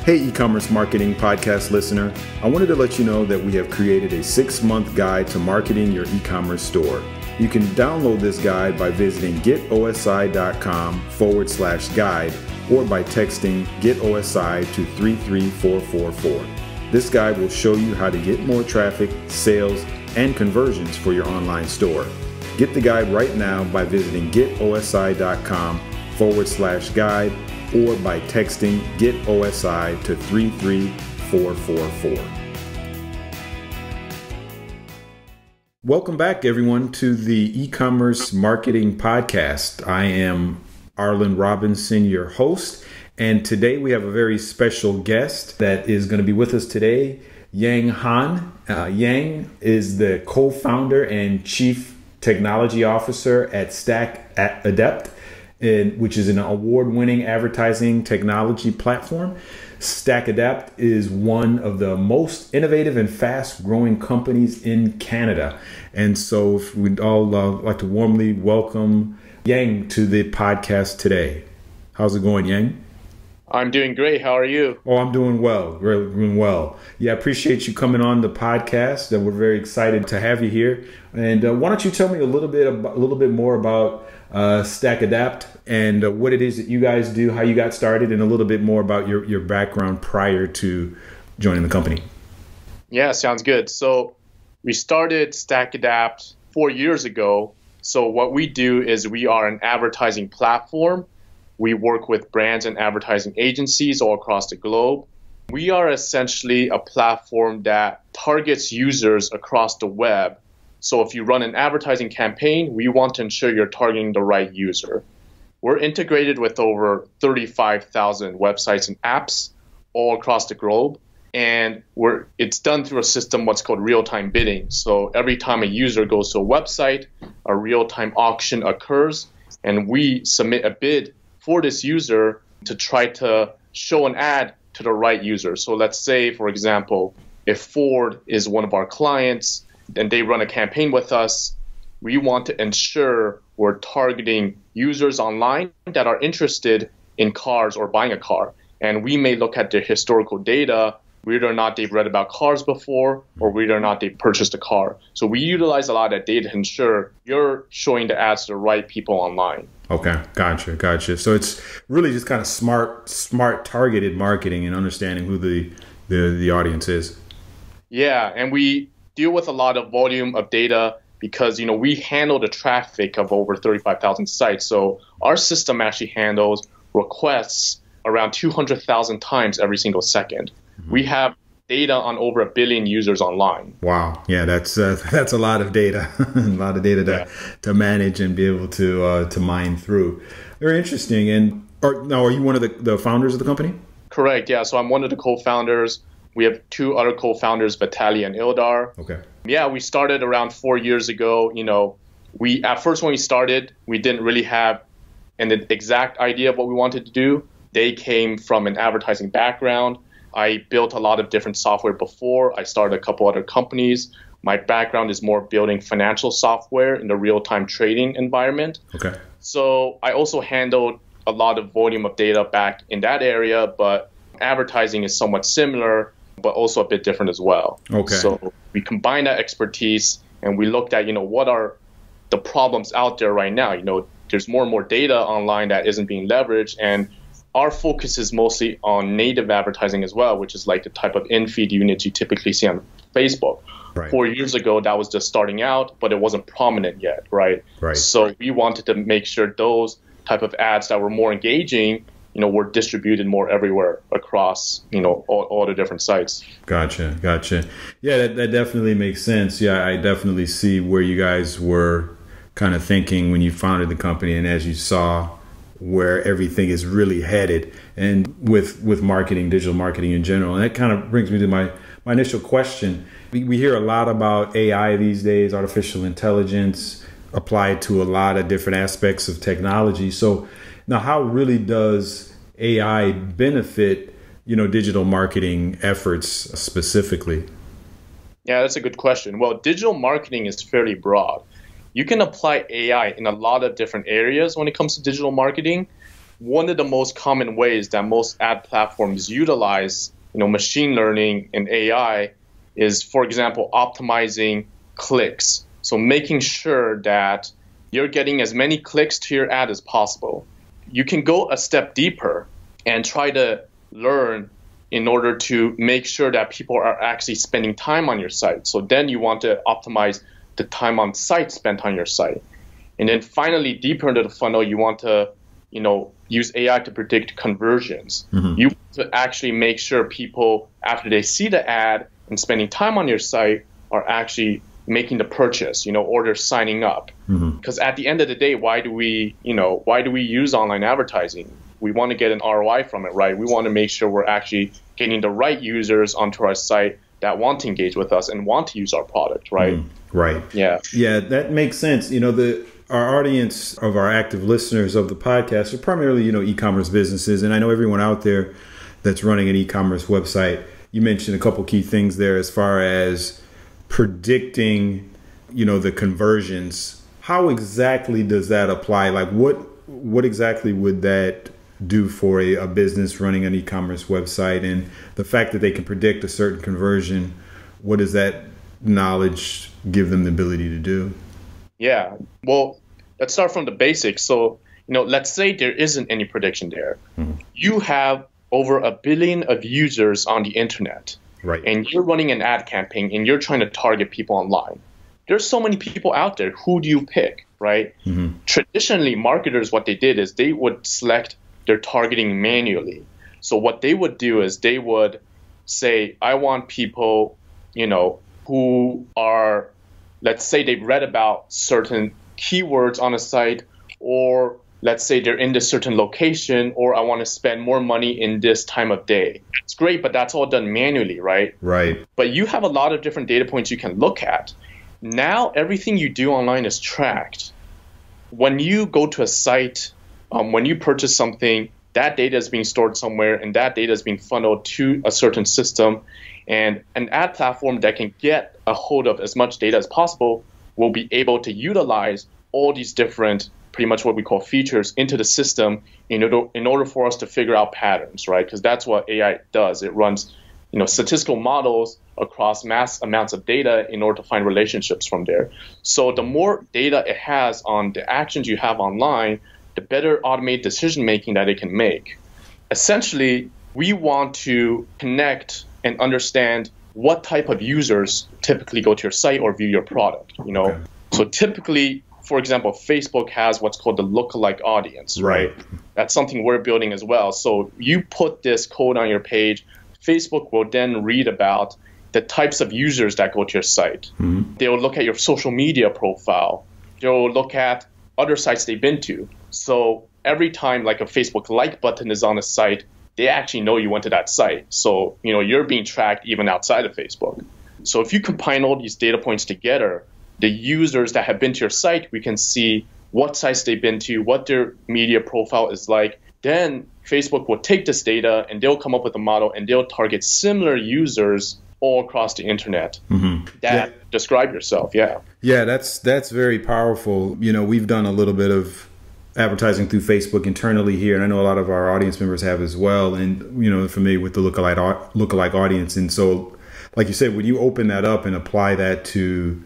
Hey, e-commerce marketing podcast listener. I wanted to let you know that we have created a 6-month guide to marketing your e-commerce store. You can download this guide by visiting getosi.com/guide or by texting GetOSI to 33444. This guide will show you how to get more traffic, sales, and conversions for your online store. Get the guide right now by visiting getosi.com/guide or by texting GetOSI to 33444. Welcome back, everyone, to the e-commerce marketing podcast. I am Arlen Robinson, your host, and today we have a very special guest that is going to be with us today, Yang Han. Yang is the co-founder and chief technology officer at StackAdapt, which is an award-winning advertising technology platform. StackAdapt is one of the most innovative and fast-growing companies in Canada. And so we'd all like to warmly welcome Yang to the podcast today. How's it going, Yang? I'm doing great. How are you? Oh, I'm doing well. Really doing well. Yeah, I appreciate you coming on the podcast, and we're very excited to have you here. And why don't you tell me a little bit more about StackAdapt and what it is that you guys do, how you got started, and a little bit more about your background prior to joining the company. Yeah, sounds good. So we started StackAdapt 4 years ago. So what we do is we are an advertising platform. We work with brands and advertising agencies all across the globe. We are essentially a platform that targets users across the web. So if you run an advertising campaign, we want to ensure you're targeting the right user. We're integrated with over 35,000 websites and apps all across the globe. And it's done through a system what's called real-time bidding. So every time a user goes to a website, a real-time auction occurs, and we submit a bid for this user to try to show an ad to the right user. So let's say, for example, if Ford is one of our clients and they run a campaign with us, we want to ensure we're targeting users online that are interested in cars or buying a car. And we may look at their historical data, whether or not they've read about cars before or whether or not they purchased a car. So we utilize a lot of that data to ensure you're showing the ads to the right people online. Okay, gotcha. So it's really just kind of smart targeted marketing and understanding who the audience is. Yeah, and we deal with a lot of volume of data because we handle the traffic of over 35,000 sites. So our system actually handles requests around 200,000 times every single second. Mm-hmm. We have data on over 1 billion users online. Wow. Yeah, that's a lot of data, a lot of data to manage and be able to mine through. Very interesting. And are you one of the founders of the company? Correct. Yeah. So I'm one of the co-founders. We have 2 other co-founders, Vitaly and Ildar. Okay. Yeah, we started around 4 years ago. At first when we started, we didn't really have an exact idea of what we wanted to do. They came from an advertising background. I built a lot of different software before. I started a couple other companies. My background is more building financial software in the real-time trading environment. Okay. So I also handled a lot of volume of data back in that area, but advertising is somewhat similar, but also a bit different as well. Okay. So we combined that expertise and we looked at, what are the problems out there right now. There's more and more data online that isn't being leveraged, and our focus is mostly on native advertising as well, which is like the type of in-feed units you typically see on Facebook. Right. 4 years ago, that was just starting out, but it wasn't prominent yet, right? So we wanted to make sure those type of ads that were more engaging, were distributed more everywhere across, all the different sites. Gotcha. Yeah, that definitely makes sense. Yeah, I definitely see where you guys were kind of thinking when you founded the company, and as you saw where everything is really headed, and with marketing, digital marketing in general. And that kind of brings me to my initial question. We hear a lot about AI these days, artificial intelligence, applied to a lot of different aspects of technology. So now, how really does AI benefit, digital marketing efforts specifically? Yeah, that's a good question. Well, digital marketing is fairly broad. You can apply AI in a lot of different areas when it comes to digital marketing. one of the most common ways that most ad platforms utilize, machine learning and AI is, for example, optimizing clicks. So making sure that you're getting as many clicks to your ad as possible. You can go a step deeper and try to learn in order to make sure that people are actually spending time on your site. So then you want to optimize the time on site spent on your site. And then finally, deeper into the funnel, you want to, use AI to predict conversions. Mm-hmm. You want to actually make sure people, after they see the ad and spending time on your site, are actually making the purchase, or they're signing up. Because at the end of the day, why do we use online advertising? We want to get an ROI from it, right? We want to make sure we're actually getting the right users onto our site that want to engage with us and want to use our product, right? Right. Yeah. Yeah, that makes sense. Our audience of our active listeners of the podcast are primarily, e-commerce businesses. And I know everyone out there that's running an e-commerce website. You mentioned a couple key things there as far as predicting, the conversions. How exactly does that apply? Like what exactly would that do for a business running an e-commerce website? And the fact that they can predict a certain conversion, what does that knowledge give them the ability to do? Yeah, well, let's start from the basics. So, let's say there isn't any prediction there. Mm-hmm. You have over 1 billion of users on the internet. Right. And you're running an ad campaign and you're trying to target people online. There's so many people out there. Who do you pick, right? Mm-hmm. Traditionally, marketers, what they did is they would select their targeting manually. So what they would do is they would say, I want people, who are, let's say they've read about certain keywords on a site, or let's say they're in this certain location, or I want to spend more money in this time of day. It's great, but that's all done manually, right? Right. But you have a lot of different data points you can look at. Now, everything you do online is tracked. When you go to a site, when you purchase something, that data is being stored somewhere, and that data is being funneled to a certain system. And an ad platform that can get a hold of as much data as possible will be able to utilize all these different, pretty much what we call features, into the system in order for us to figure out patterns, right? Because that's what AI does. It runs, statistical models across mass amounts of data in order to find relationships from there. So the more data it has on the actions you have online, the better automated decision making that it can make. Essentially, we want to connect and understand what type of users typically go to your site or view your product. Okay. So typically, for example, Facebook has what's called the lookalike audience, right? That's something we're building as well. So you put this code on your page, Facebook will then read about the types of users that go to your site. Mm-hmm. They will look at your social media profile. They will look at other sites they've been to. So every time like a Facebook like button is on a site, they actually know you went to that site. So, you're being tracked even outside of Facebook. So if you combine all these data points together, the users that have been to your site, we can see what sites they've been to, what their media profile is like. Then Facebook will take this data and they'll come up with a model and they'll target similar users all across the internet that describe yourself. Yeah. Yeah, that's very powerful. We've done a little bit of advertising through Facebook internally here, and I know a lot of our audience members have as well, and familiar with the lookalike audience. And so, like you said, when you open that up and apply that to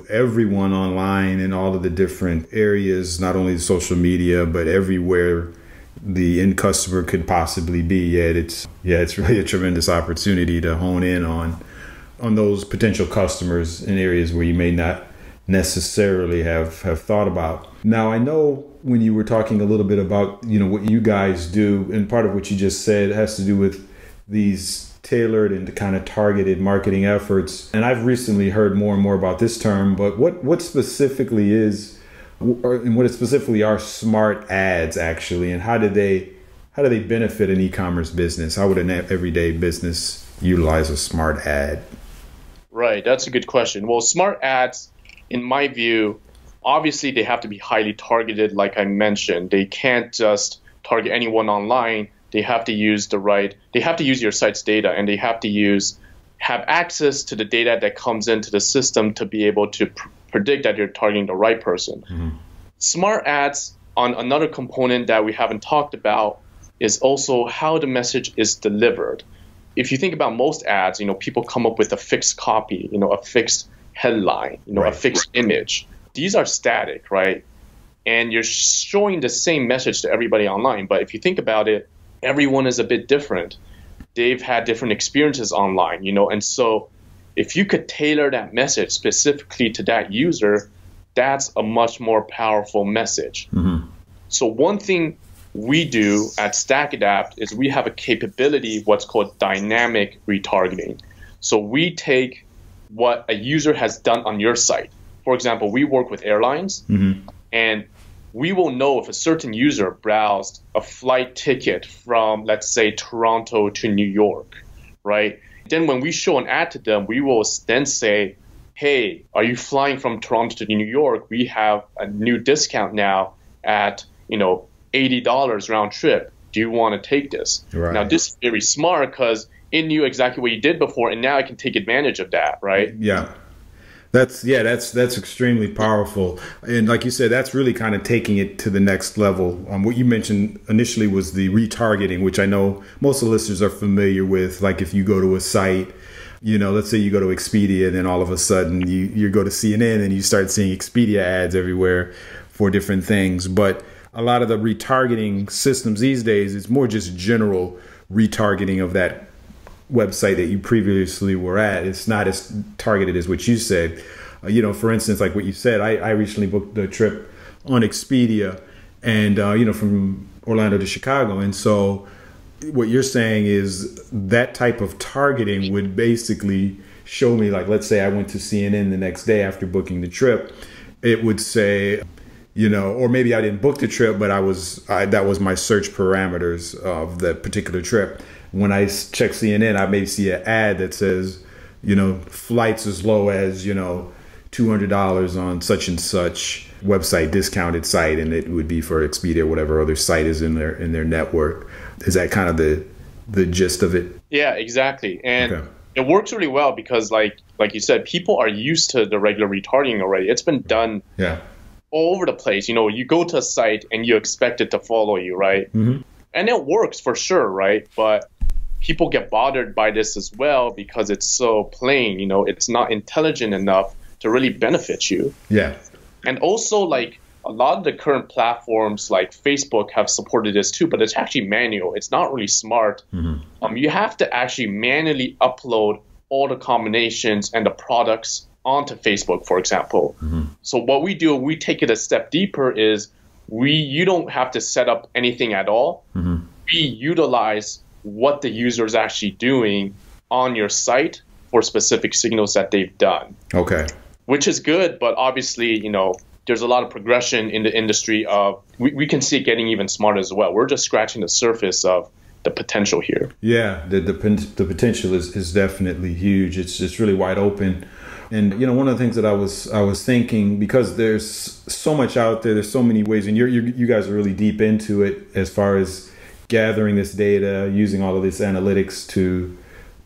everyone online in all of the different areas, not only social media but everywhere the end customer could possibly be, it's really a tremendous opportunity to hone in on those potential customers in areas where you may not necessarily have thought about. Now, I know when you were talking a little bit about, what you guys do, and part of what you just said has to do with these tailored and kind of targeted marketing efforts. And I've recently heard more and more about this term, but what specifically are smart ads actually, and how do they benefit an e-commerce business? How would an everyday business utilize a smart ad? Right, that's a good question. Well, smart ads, in my view, obviously they have to be highly targeted, like I mentioned. They can't just target anyone online. They have to use your site's data, and they have to have access to the data that comes into the system to be able to predict that you're targeting the right person. Mm-hmm. Smart ads on another component that we haven't talked about is also how the message is delivered. If you think about most ads, people come up with a fixed copy, a fixed headline, a fixed image. These are static, right? And you're showing the same message to everybody online. But if you think about it, everyone is a bit different. They've had different experiences online, and so if you could tailor that message specifically to that user, that's a much more powerful message. Mm-hmm. So one thing we do at StackAdapt is we have a capability, what's called dynamic retargeting. So we take what a user has done on your site. For example, we work with airlines, and we will know if a certain user browsed a flight ticket from, let's say, Toronto to New York, right? Then when we show an ad to them, we will then say, hey, are you flying from Toronto to New York? We have a new discount now at, $80 round trip. Do you want to take this? Right. Now, this is very smart because it knew exactly what you did before, and now I can take advantage of that, right? Yeah. That's extremely powerful. And like you said, that's really kind of taking it to the next level. What you mentioned initially was the retargeting, which I know most of the listeners are familiar with. Like if you go to a site, let's say you go to Expedia, and then all of a sudden you go to CNN and you start seeing Expedia ads everywhere for different things. But a lot of the retargeting systems these days, it's more just general retargeting of that website that you previously were at. It's not as targeted as what you said. For instance, like what you said, I recently booked the trip on Expedia and, from Orlando to Chicago. And so what you're saying is that type of targeting would basically show me, like, let's say I went to CNN the next day after booking the trip, it would say, or maybe I didn't book the trip, but that was my search parameters of that particular trip. When I check CNN, I may see an ad that says, flights as low as, $200 on such and such website, discounted site, and it would be for Expedia or whatever other site is in their network. Is that kind of the gist of it? Yeah, exactly. And it works really well because like you said, people are used to the regular retargeting already. It's been done all over the place. You go to a site and you expect it to follow you, right? Mm-hmm. And it works for sure, right? But people get bothered by this as well because it's so plain, it's not intelligent enough to really benefit you. Yeah. And also, like, a lot of the current platforms like Facebook have supported this too, but it's actually manual. It's not really smart. Mm-hmm. You have to actually manually upload all the combinations and the products onto Facebook, for example. Mm-hmm. So what we do, we take it a step deeper is you don't have to set up anything at all. Mm-hmm. We utilize what the user is actually doing on your site for specific signals that they've done. Okay. Which is good, but obviously, there's a lot of progression in the industry of, we can see it getting even smarter as well. We're just scratching the surface of the potential here. Yeah, the potential is definitely huge. It's really wide open. And, one of the things that I was thinking, because there's so much out there, there's so many ways, and you guys are really deep into it as far as gathering this data, using all of this analytics to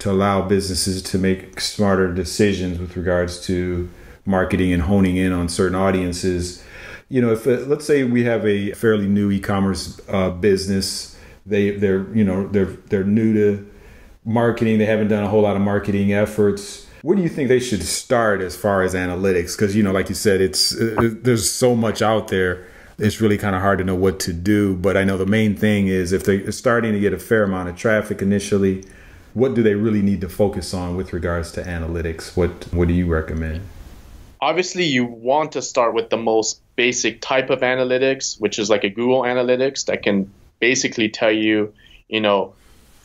allow businesses to make smarter decisions with regards to marketing and honing in on certain audiences. If let's say we have a fairly new e-commerce business, they're new to marketing, they haven't done a whole lot of marketing efforts. Where do you think they should start as far as analytics? Because, like you said, there's so much out there. It's really kind of hard to know what to do. But I know the main thing is if they're starting to get a fair amount of traffic initially, what do they really need to focus on with regards to analytics? What do you recommend? Obviously, you want to start with the most basic type of analytics, which is like a Google Analytics that can basically tell you,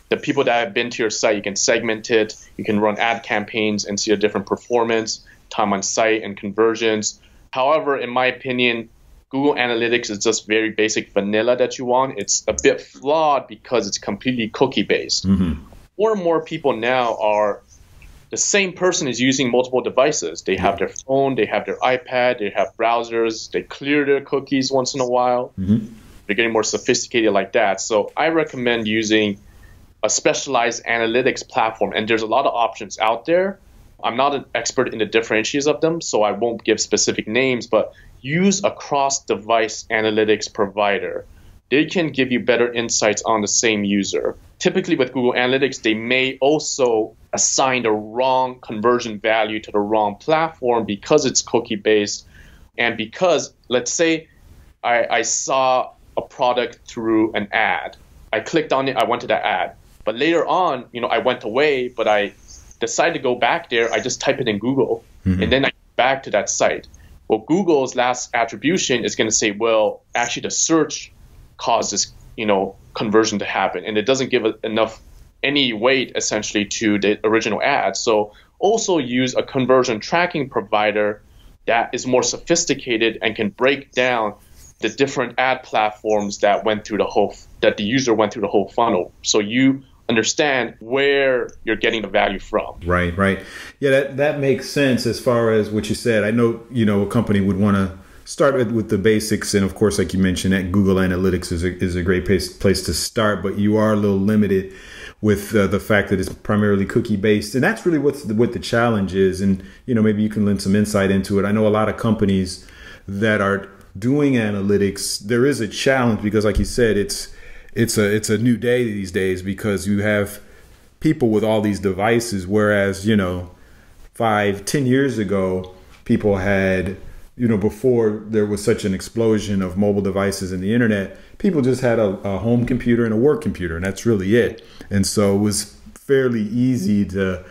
the people that have been to your site. You can segment it. You can run ad campaigns and see a different performance, time on site, and conversions. However, in my opinion, Google Analytics is just very basic vanilla that you want. It's a bit flawed because it's completely cookie-based. Mm-hmm. More and more people now are the same person is using multiple devices. They have their phone, they have their iPad, they have browsers, they clear their cookies once in a while. Mm-hmm. They're getting more sophisticated like that. So I recommend using a specialized analytics platform. And there's a lot of options out there. I'm not an expert in the differentiators of them, so I won't give specific names, but use a cross-device analytics provider, they can give you better insights on the same user. Typically with Google Analytics, they may also assign the wrong conversion value to the wrong platform because it's cookie-based. And because, let's say, I saw a product through an ad. I clicked on it, I went to that ad. But later on, I went away, but I decided to go back there. I just type it in Google, and then I go back to that site. Well, Google's last attribution is going to say, well, actually the search caused this, conversion to happen, and it doesn't give any weight essentially to the original ad. So also use a conversion tracking provider that is more sophisticated and can break down the different ad platforms that the user went through the whole funnel. So you understand where you're getting the value from. Right. Yeah, that makes sense as far as what you said. I know, a company would want to start with the basics. And of course, like you mentioned, that Google Analytics is a great place to start, but you are a little limited with the fact that it's primarily cookie based. And that's really what the challenge is. And, maybe you can lend some insight into it. I know a lot of companies that are doing analytics, there is a challenge because, like you said, it's a new day these days because you have people with all these devices, whereas 5-10 years ago people had, before there was such an explosion of mobile devices and the internet, people just had a home computer and a work computer, and that's really it. And so it was fairly easy to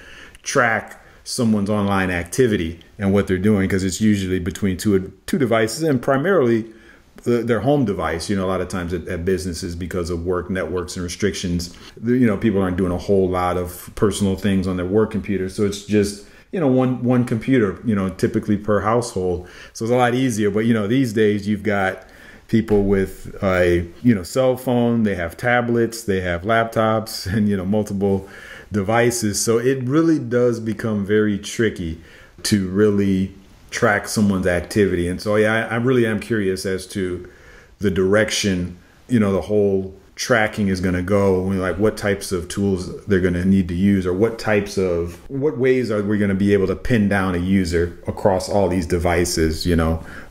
track someone's online activity and what they're doing because it's usually between two devices and primarily their home device. A lot of times at businesses, because of work networks and restrictions, people aren't doing a whole lot of personal things on their work computer. So it's just, one computer, typically per household. So it's a lot easier. But, these days you've got people with a, cell phone, they have tablets, they have laptops and, multiple devices. So it really does become very tricky to really track someone's activity. And so, I really am curious as to the direction, the whole tracking is going to go, like what types of tools they're going to need to use, or what ways are we going to be able to pin down a user across all these devices,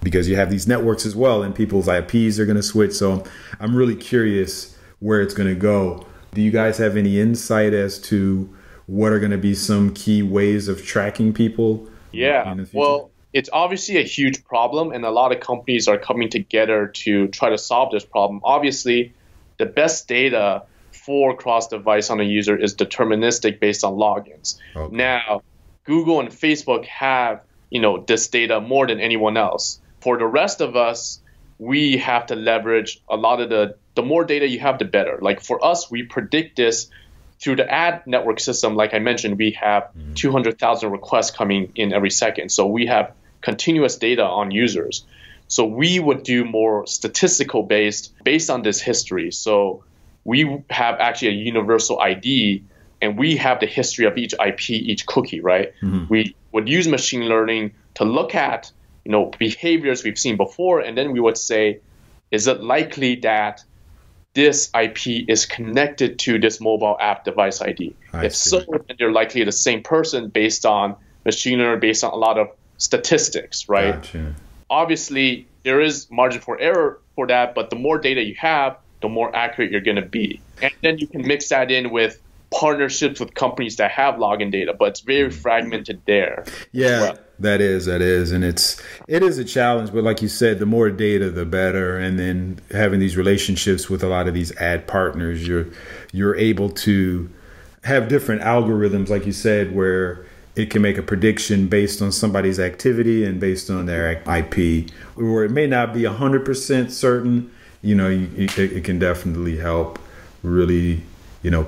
because you have these networks as well and people's IPs are going to switch. So I'm really curious where it's going to go. Do you guys have any insight as to what are going to be some key ways of tracking people? Yeah, well, it's obviously a huge problem, and a lot of companies are coming together to try to solve this problem. Obviously, the best data for cross-device on a user is deterministic based on logins. Okay. Now, Google and Facebook have, this data more than anyone else. For the rest of us, we have to leverage a lot of the more data you have, the better. Like for us, we predict this through the ad network system. Like I mentioned, we have 200,000 requests coming in every second. So we have continuous data on users. So we would do more statistical based on this history. So we have actually a universal ID, and we have the history of each IP, each cookie, right? Mm-hmm. We would use machine learning to look at, behaviors we've seen before, and then we would say, is it likely that this IP is connected to this mobile app device ID? If so, then they're likely the same person based on machine learning, based on a lot of statistics, right? Gotcha. Obviously, there is margin for error for that, but the more data you have, the more accurate you're going to be. And then you can mix that in with partnerships with companies that have login data, but it's very fragmented there. Yeah, well, that is. And it is a challenge, but like you said, the more data, the better. And then having these relationships with a lot of these ad partners, you're able to have different algorithms, like you said, where it can make a prediction based on somebody's activity and based on their IP, where it may not be 100% certain. It can definitely help really,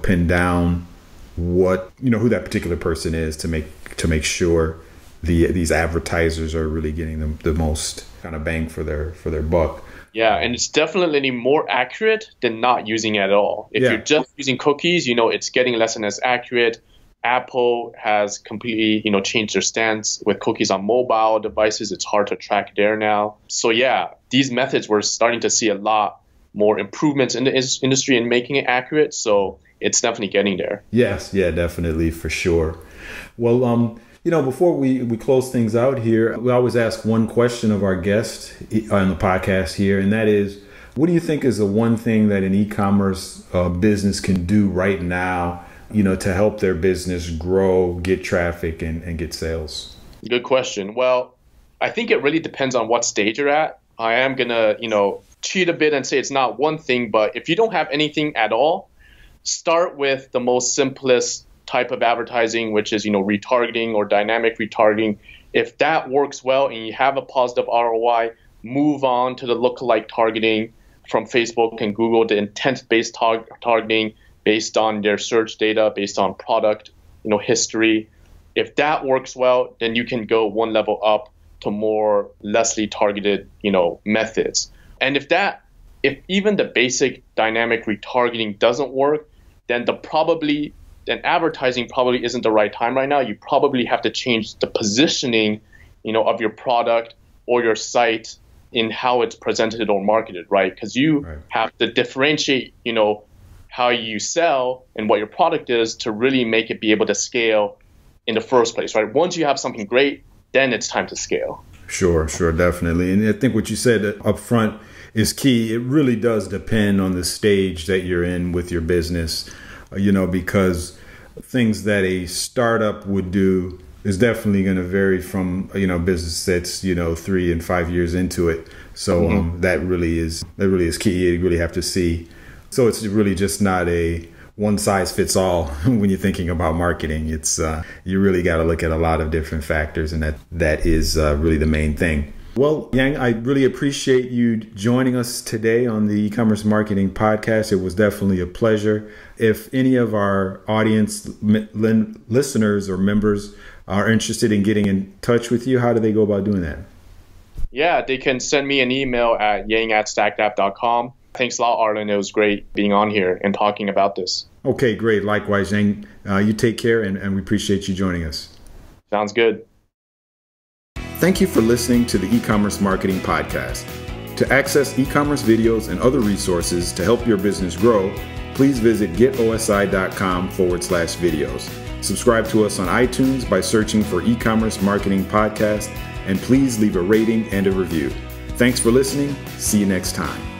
pin down what, who that particular person is to make sure these advertisers are really getting the most kind of bang for their buck. Yeah, and it's definitely more accurate than not using it at all. If you're just using cookies, it's getting less and less accurate. Apple has completely, changed their stance with cookies on mobile devices. It's hard to track there now. So yeah, these methods, we're starting to see a lot more improvements in the industry in making it accurate. So it's definitely getting there. Yes, yeah, definitely, for sure. Well, Before we close things out here, we always ask one question of our guests on the podcast here, and that is, what do you think is the one thing that an e-commerce business can do right now, to help their business grow, get traffic, and get sales? Good question. Well, I think it really depends on what stage you're at. I am going to, cheat a bit and say it's not one thing, but if you don't have anything at all, start with the most simplest type of advertising, which is, retargeting or dynamic retargeting. If that works well and you have a positive ROI, move on to the lookalike targeting from Facebook and Google, the intent-based targeting based on their search data, based on product, history. If that works well, then you can go one level up to more lessly targeted, methods. And if even the basic dynamic retargeting doesn't work, then advertising probably isn't the right time right now. You probably have to change the positioning, of your product or your site in how it's presented or marketed, right? Because you have to differentiate, how you sell and what your product is to really make it be able to scale in the first place, right? Once you have something great, then it's time to scale. Sure, definitely. And I think what you said up front is key. It really does depend on the stage that you're in with your business, because things that a startup would do is definitely going to vary from, business that's, 3 and 5 years into it. So that really is key. You really have to see. So it's really just not a one size fits all when you're thinking about marketing. It's you really got to look at a lot of different factors, and that is really the main thing. Well, Yang, I really appreciate you joining us today on the e-commerce marketing podcast. It was definitely a pleasure. If any of our audience listeners or members are interested in getting in touch with you, how do they go about doing that? Yeah, they can send me an email at yang@stackadapt.com. Thanks a lot, Arlen. It was great being on here and talking about this. Okay, great. Likewise, Yang. You take care, and we appreciate you joining us. Sounds good. Thank you for listening to the e-commerce marketing podcast. To access e-commerce videos and other resources to help your business grow, please visit getosi.com/videos. Subscribe to us on iTunes by searching for e-commerce marketing podcast, and please leave a rating and a review. Thanks for listening. See you next time.